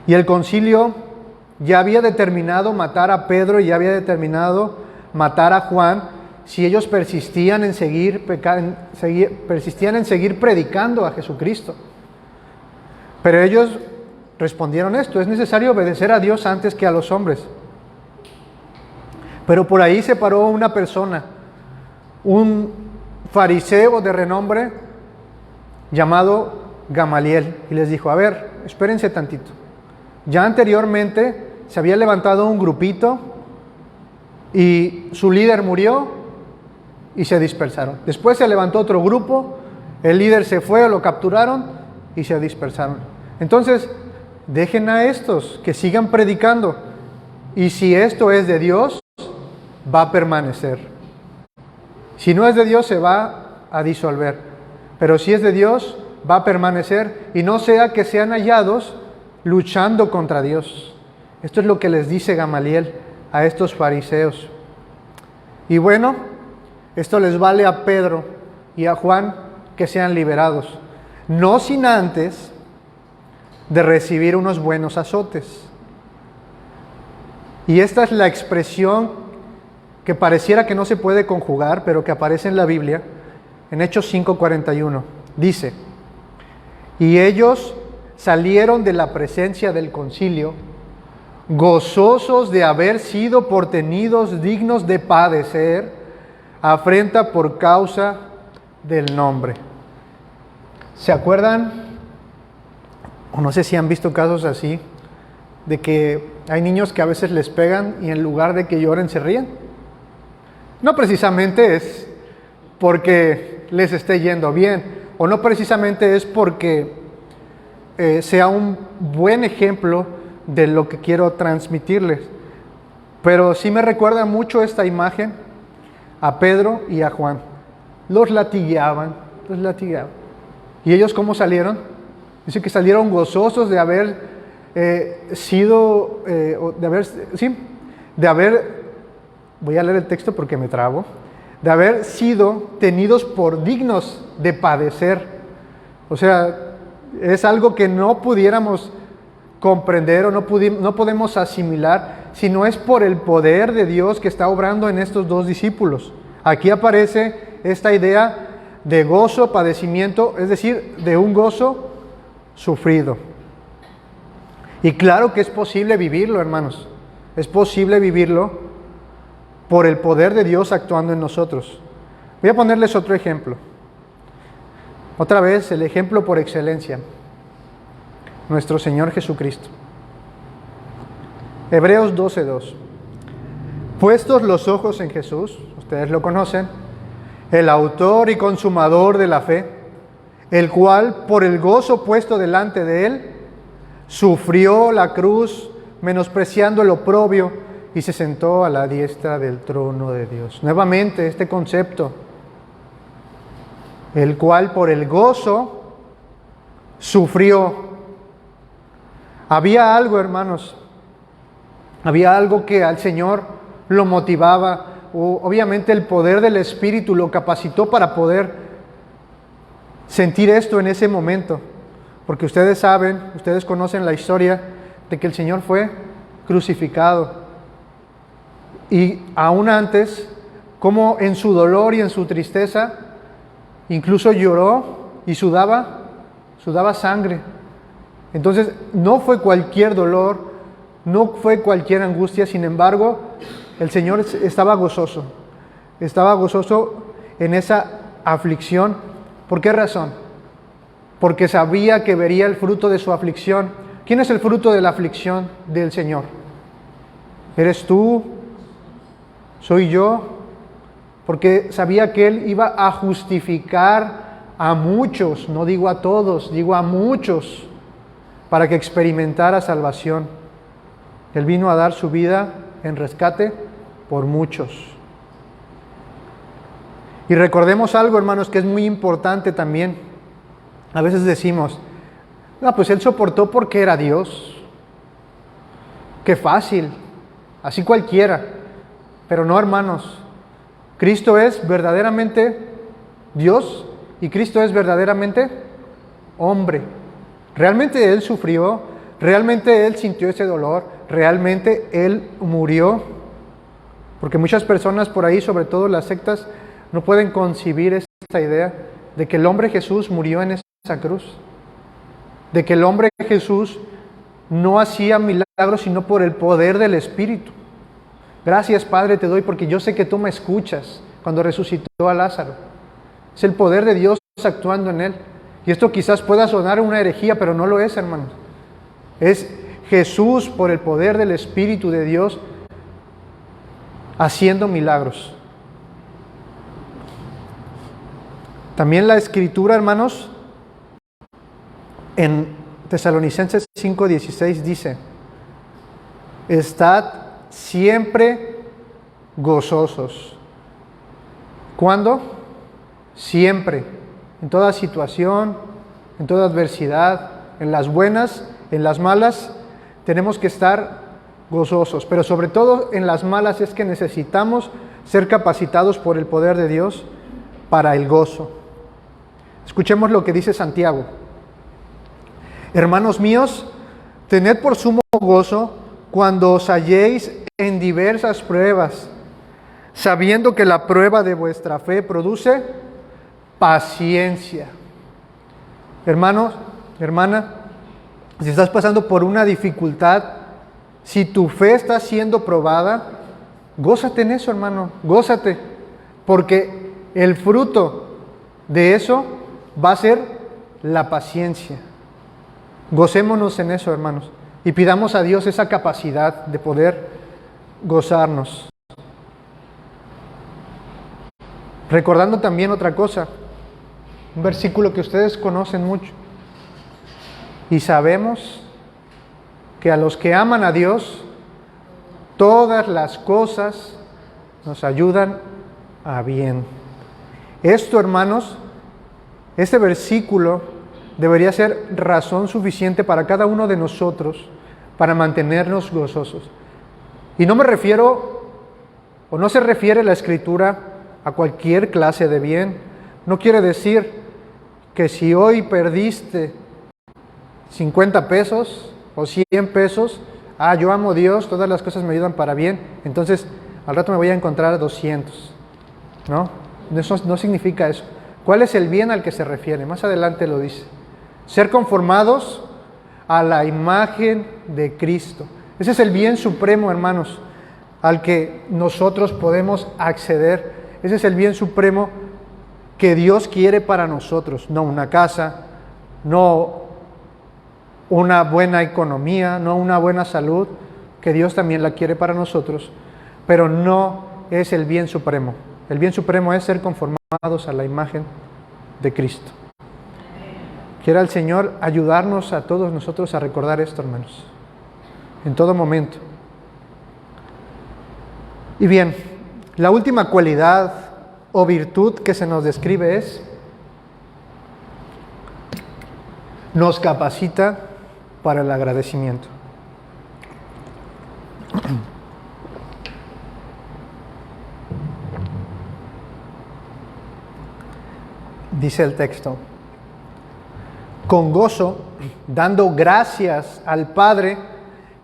Y el concilio ya había determinado matar a Pedro y ya había determinado matar a Juan si ellos persistían en seguir predicando a Jesucristo. Pero ellos respondieron esto: es necesario obedecer a Dios antes que a los hombres. Pero por ahí se paró una persona, un fariseo de renombre llamado Gamaliel, y les dijo: a ver, espérense tantito. Ya anteriormente se había levantado un grupito y su líder murió y se dispersaron. Después se levantó otro grupo, el líder se fue, lo capturaron y se dispersaron. Entonces, dejen a estos que sigan predicando, y si esto es de Dios, va a permanecer. Si no es de Dios, se va a disolver. Pero si es de Dios, va a permanecer, y no sea que sean hallados luchando contra Dios. Esto es lo que les dice Gamaliel a estos fariseos. Y bueno, esto les vale a Pedro y a Juan que sean liberados, no sin antes de recibir unos buenos azotes. Y esta es la expresión que pareciera que no se puede conjugar, pero que aparece en la Biblia, en Hechos 5:41. Dice: y ellos salieron de la presencia del concilio, gozosos de haber sido por tenidos dignos de padecer afrenta por causa del nombre. ¿Se acuerdan? O no sé si han visto casos así, de que hay niños que a veces les pegan y en lugar de que lloren se ríen. No precisamente es porque les esté yendo bien, o no precisamente es porque sea un buen ejemplo de lo que quiero transmitirles, pero sí me recuerda mucho esta imagen a Pedro y a Juan. Los latigueaban. ¿Y ellos cómo salieron? Dice que salieron gozosos de haber voy a leer el texto porque me trabo, de haber sido tenidos por dignos de padecer. O sea, es algo que no pudiéramos comprender o no podemos asimilar, si no es por el poder de Dios que está obrando en estos dos discípulos. Aquí aparece esta idea de gozo, padecimiento, es decir, de un gozo sufrido. Y claro que es posible vivirlo, hermanos. Es posible vivirlo por el poder de Dios actuando en nosotros. Voy a ponerles otro ejemplo. Otra vez, el ejemplo por excelencia. Nuestro Señor Jesucristo. Hebreos 12:2. Puestos los ojos en Jesús, ustedes lo conocen, el autor y consumador de la fe, el cual, por el gozo puesto delante de él, sufrió la cruz, menospreciando el oprobio, y se sentó a la diestra del trono de Dios. Nuevamente este concepto, el cual por el gozo sufrió. Había algo, hermanos, había algo que al Señor lo motivaba, o obviamente el poder del Espíritu lo capacitó para poder sentir esto en ese momento, porque ustedes saben, ustedes conocen la historia de que el Señor fue crucificado. Y aún antes, como en su dolor y en su tristeza, incluso lloró y sudaba sangre. Entonces, no fue cualquier dolor, no fue cualquier angustia, sin embargo, el Señor estaba gozoso en esa aflicción. ¿Por qué razón? Porque sabía que vería el fruto de su aflicción. ¿Quién es el fruto de la aflicción del Señor? ¿Eres tú? ¿Soy yo? Porque sabía que Él iba a justificar a muchos, no digo a todos, digo a muchos, para que experimentara salvación. Él vino a dar su vida en rescate por muchos. Y recordemos algo, hermanos, que es muy importante también. A veces decimos, no, pues Él soportó porque era Dios. Qué fácil, así cualquiera. Pero no, hermanos, Cristo es verdaderamente Dios y Cristo es verdaderamente hombre. Realmente Él sufrió, realmente Él sintió ese dolor, realmente Él murió. Porque muchas personas por ahí, sobre todo las sectas, no pueden concebir esta idea de que el hombre Jesús murió en esa cruz. De que el hombre Jesús no hacía milagros sino por el poder del Espíritu. Gracias, Padre, te doy porque yo sé que tú me escuchas cuando resucitó a Lázaro. Es el poder de Dios actuando en él. Y esto quizás pueda sonar una herejía, pero no lo es, hermanos. Es Jesús, por el poder del Espíritu de Dios, haciendo milagros. También la Escritura, hermanos, en Tesalonicenses 5:16 dice, estad siempre gozosos. ¿Cuándo? Siempre, en toda situación, en toda adversidad, en las buenas, en las malas, tenemos que estar gozosos, pero sobre todo en las malas es que necesitamos ser capacitados por el poder de Dios para el gozo. Escuchemos lo que dice Santiago. Hermanos míos, tened por sumo gozo cuando os halléis en diversas pruebas, sabiendo que la prueba de vuestra fe produce paciencia. Hermanos, hermana, si estás pasando por una dificultad, si tu fe está siendo probada, gózate en eso, hermano, gózate, porque el fruto de eso va a ser la paciencia. Gocémonos en eso, hermanos, y pidamos a Dios esa capacidad de poder gozarnos. Recordando también otra cosa, un versículo que ustedes conocen mucho. Y sabemos que a los que aman a Dios, todas las cosas nos ayudan a bien. Esto, hermanos, este versículo debería ser razón suficiente para cada uno de nosotros para mantenernos gozosos. Y no me refiero, o no se refiere la Escritura a cualquier clase de bien. No quiere decir que si hoy perdiste 50 pesos o 100 pesos, yo amo a Dios, todas las cosas me ayudan para bien, entonces al rato me voy a encontrar 200. No, eso no significa eso. ¿Cuál es el bien al que se refiere? Más adelante lo dice. Ser conformados a la imagen de Cristo. Ese es el bien supremo, hermanos, al que nosotros podemos acceder. Ese es el bien supremo que Dios quiere para nosotros. No una casa, no una buena economía, no una buena salud, que Dios también la quiere para nosotros, pero no es el bien supremo. El bien supremo es ser conformados a la imagen de Cristo. Quiera el Señor ayudarnos a todos nosotros a recordar esto, hermanos, en todo momento. Y bien, la última cualidad o virtud que se nos describe es: nos capacita para el agradecimiento. Dice el texto: con gozo, dando gracias al Padre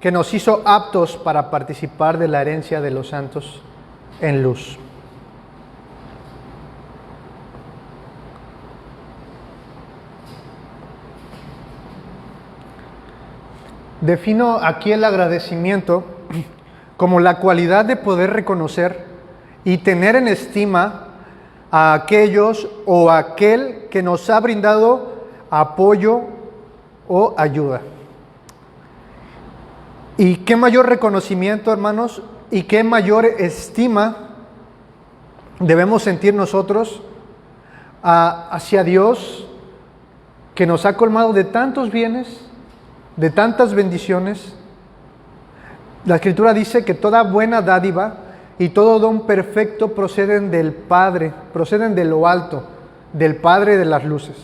que nos hizo aptos para participar de la herencia de los santos en luz. Defino aquí el agradecimiento como la cualidad de poder reconocer y tener en estima a aquellos o a aquel que nos ha brindado apoyo o ayuda. Y qué mayor reconocimiento, hermanos, y qué mayor estima debemos sentir nosotros hacia Dios, que nos ha colmado de tantos bienes, de tantas bendiciones. La Escritura dice que toda buena dádiva y todo don perfecto proceden del Padre, proceden de lo alto, del Padre de las luces.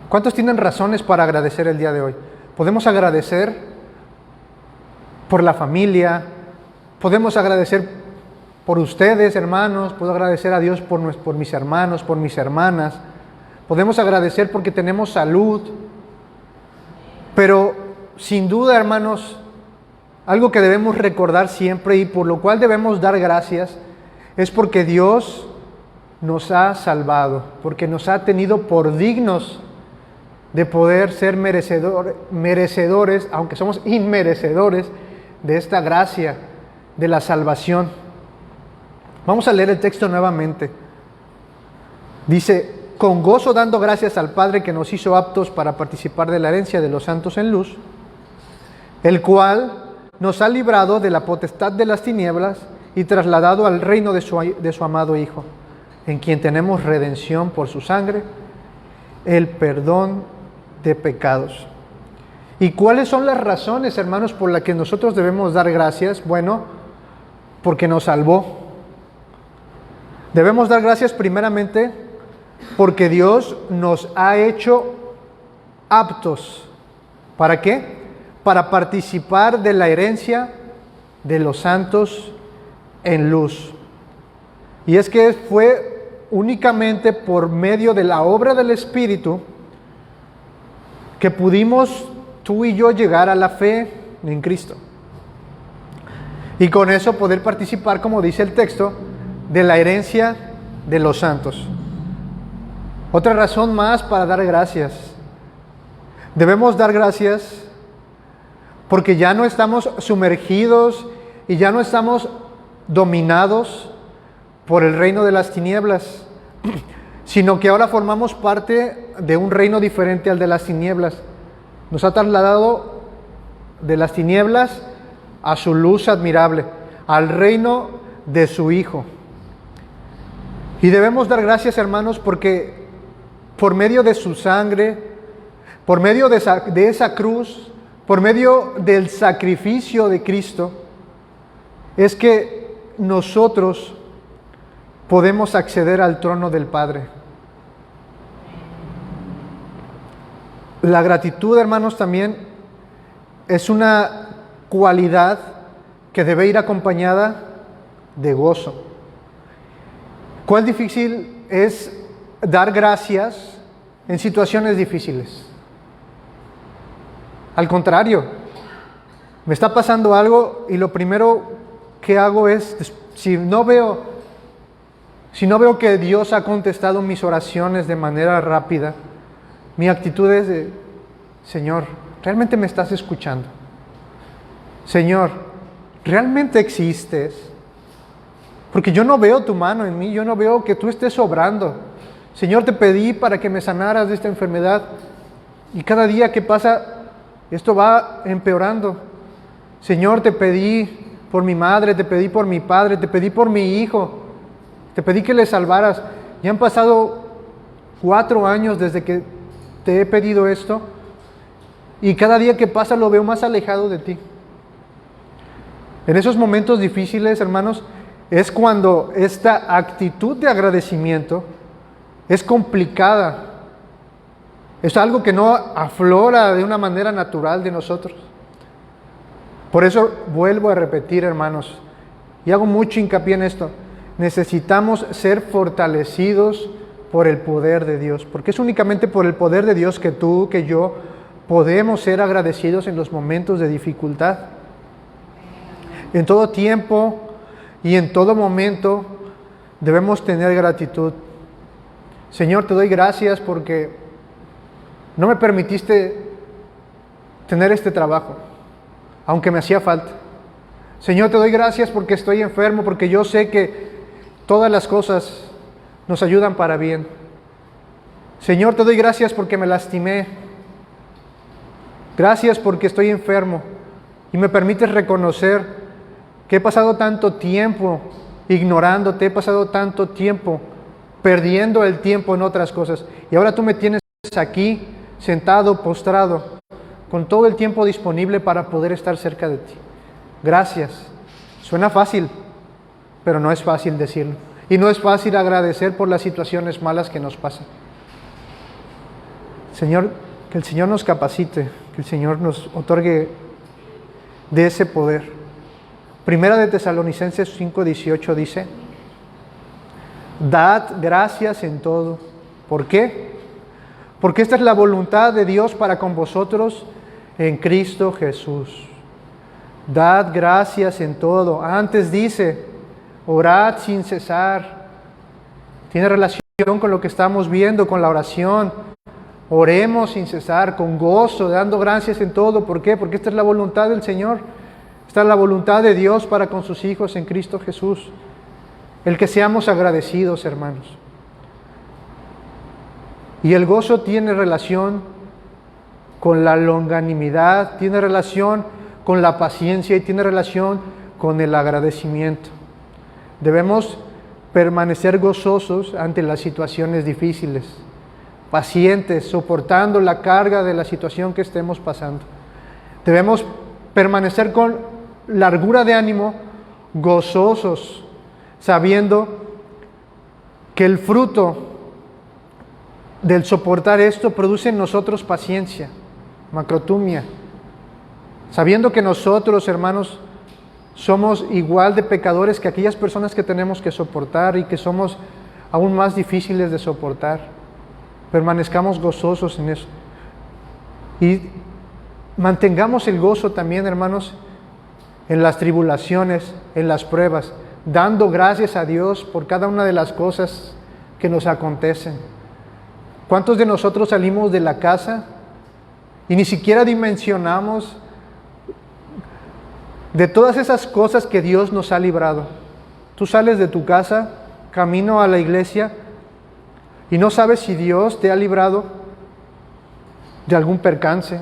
¿Cuántos tienen razones para agradecer el día de hoy? Podemos agradecer por la familia, podemos agradecer por ustedes, hermanos, puedo agradecer a Dios por mis hermanos, por mis hermanas, podemos agradecer porque tenemos salud. Pero sin duda, hermanos, algo que debemos recordar siempre y por lo cual debemos dar gracias es porque Dios nos ha salvado, porque nos ha tenido por dignos de poder ser merecedores, aunque somos inmerecedores, de esta gracia, de la salvación. Vamos a leer el texto nuevamente. Dice: con gozo dando gracias al Padre que nos hizo aptos para participar de la herencia de los santos en luz, el cual nos ha librado de la potestad de las tinieblas y trasladado al reino de su amado Hijo, en quien tenemos redención por su sangre, el perdón de pecados. ¿Y cuáles son las razones, hermanos, por las que nosotros debemos dar gracias? Bueno, porque nos salvó. Debemos dar gracias primeramente porque Dios nos ha hecho aptos. ¿Para qué? Para participar de la herencia de los santos en luz. Y es que fue únicamente por medio de la obra del Espíritu que pudimos tú y yo llegar a la fe en Cristo. Y con eso poder participar, como dice el texto, de la herencia de los santos. Otra razón más para dar gracias. Debemos dar gracias porque ya no estamos sumergidos y ya no estamos dominados por el reino de las tinieblas, sino que ahora formamos parte de un reino diferente al de las tinieblas. Nos ha trasladado de las tinieblas a su luz admirable, al reino de su Hijo. Y debemos dar gracias, hermanos, porque por medio de su sangre, por medio de esa cruz, por medio del sacrificio de Cristo, es que nosotros podemos acceder al trono del Padre. La gratitud, hermanos, también es una cualidad que debe ir acompañada de gozo. ¿Cuán difícil es dar gracias en situaciones difíciles? Al contrario, me está pasando algo y lo primero que hago es, si no veo que Dios ha contestado mis oraciones de manera rápida, mi actitud es de: Señor, ¿realmente me estás escuchando? Señor, ¿realmente existes? Porque yo no veo tu mano en mí, yo no veo que tú estés obrando. Señor, te pedí para que me sanaras de esta enfermedad y cada día que pasa esto va empeorando. Señor, te pedí por mi madre, te pedí por mi padre, te pedí por mi hijo, te pedí que le salvaras. Ya han pasado 4 años desde que te he pedido esto y cada día que pasa lo veo más alejado de ti. En esos momentos difíciles, hermanos, es cuando esta actitud de agradecimiento es complicada. Es algo que no aflora de una manera natural de nosotros. Por eso vuelvo a repetir, hermanos, y hago mucho hincapié en esto: necesitamos ser fortalecidos por el poder de Dios, porque es únicamente por el poder de Dios que tú, que yo, podemos ser agradecidos en los momentos de dificultad. En todo tiempo y en todo momento debemos tener gratitud. Señor, te doy gracias porque no me permitiste tener este trabajo, aunque me hacía falta. Señor, te doy gracias porque estoy enfermo, porque yo sé que todas las cosas nos ayudan para bien. Señor, te doy gracias porque me lastimé. Gracias porque estoy enfermo y me permites reconocer que he pasado tanto tiempo ignorándote, he pasado tanto tiempo perdiendo el tiempo en otras cosas. Y ahora tú me tienes aquí, sentado, postrado, con todo el tiempo disponible para poder estar cerca de ti. Gracias. Suena fácil, pero no es fácil decirlo. Y no es fácil agradecer por las situaciones malas que nos pasan. Señor, que el Señor nos capacite, que el Señor nos otorgue de ese poder. Primera de Tesalonicenses 5:18 dice: dad gracias en todo. ¿Por qué? Porque esta es la voluntad de Dios para con vosotros en Cristo Jesús. Dad gracias en todo. Antes dice: orad sin cesar. Tiene relación con lo que estamos viendo, con la oración. Oremos sin cesar, con gozo, dando gracias en todo. ¿Por qué? Porque esta es la voluntad del Señor. Esta es la voluntad de Dios para con sus hijos en Cristo Jesús. El que seamos agradecidos, hermanos. Y el gozo tiene relación con la longanimidad, tiene relación con la paciencia y tiene relación con el agradecimiento. Debemos permanecer gozosos ante las situaciones difíciles, pacientes, soportando la carga de la situación que estemos pasando. Debemos permanecer con largura de ánimo, gozosos, sabiendo que el fruto del soportar esto produce en nosotros paciencia, macrotumia, sabiendo que nosotros, hermanos, somos igual de pecadores que aquellas personas que tenemos que soportar y que somos aún más difíciles de soportar. Permanezcamos gozosos en eso. Y mantengamos el gozo también, hermanos, en las tribulaciones, en las pruebas, dando gracias a Dios por cada una de las cosas que nos acontecen. ¿Cuántos de nosotros salimos de la casa y ni siquiera dimensionamos de todas esas cosas que Dios nos ha librado. Tú sales de tu casa, camino a la iglesia, y no sabes si Dios te ha librado de algún percance.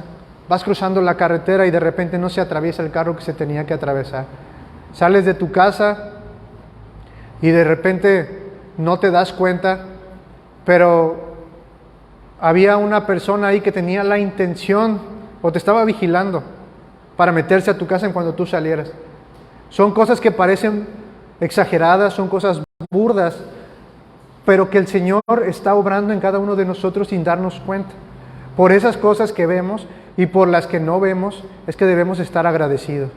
Vas cruzando la carretera y de repente no se atraviesa el carro que se tenía que atravesar. Sales de tu casa y de repente no te das cuenta, pero había una persona ahí que tenía la intención o te estaba vigilando para meterse a tu casa en cuando tú salieras. Son cosas que parecen exageradas, son cosas burdas, pero que el Señor está obrando en cada uno de nosotros sin darnos cuenta. Por esas cosas que vemos y por las que no vemos, es que debemos estar agradecidos.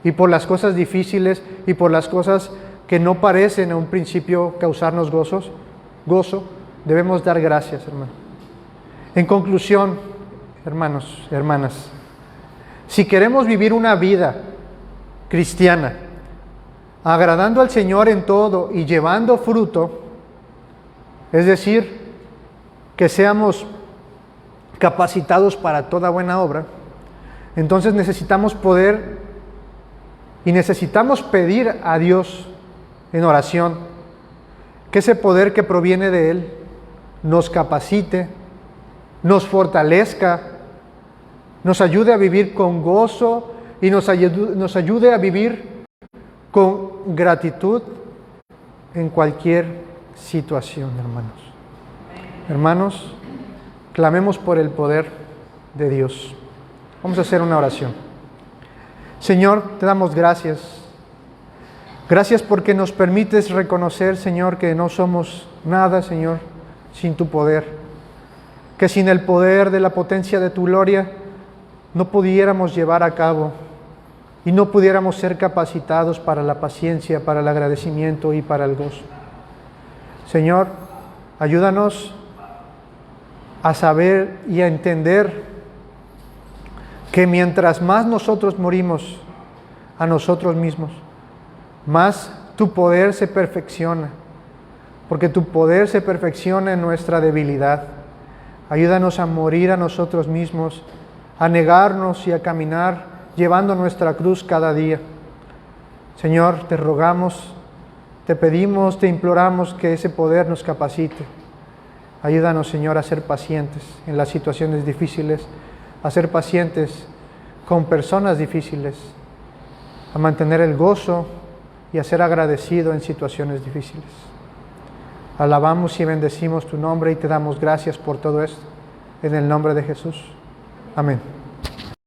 Y por las cosas difíciles y por las cosas que no parecen en un principio causarnos gozo, debemos dar gracias, hermano. En conclusión, hermanos, hermanas, si queremos vivir una vida cristiana, agradando al Señor en todo y llevando fruto, es decir, que seamos capacitados para toda buena obra, entonces necesitamos poder y necesitamos pedir a Dios en oración que ese poder que proviene de Él nos capacite, nos fortalezca, nos ayude a vivir con gozo y nos ayude a vivir con gratitud en cualquier situación, hermanos. Hermanos, clamemos por el poder de Dios. Vamos a hacer una oración. Señor, te damos gracias. Gracias porque nos permites reconocer, Señor, que no somos nada, Señor, sin tu poder. Que sin el poder de la potencia de tu gloria no pudiéramos llevar a cabo y no pudiéramos ser capacitados para la paciencia, para el agradecimiento y para el gozo. Señor, ayúdanos a saber y a entender que mientras más nosotros morimos a nosotros mismos, más tu poder se perfecciona, porque tu poder se perfecciona en nuestra debilidad. Ayúdanos a morir a nosotros mismos, a negarnos y a caminar llevando nuestra cruz cada día. Señor, te rogamos, te pedimos, te imploramos que ese poder nos capacite. Ayúdanos, Señor, a ser pacientes en las situaciones difíciles, a ser pacientes con personas difíciles, a mantener el gozo y a ser agradecido en situaciones difíciles. Alabamos y bendecimos tu nombre y te damos gracias por todo esto. En el nombre de Jesús. Amén.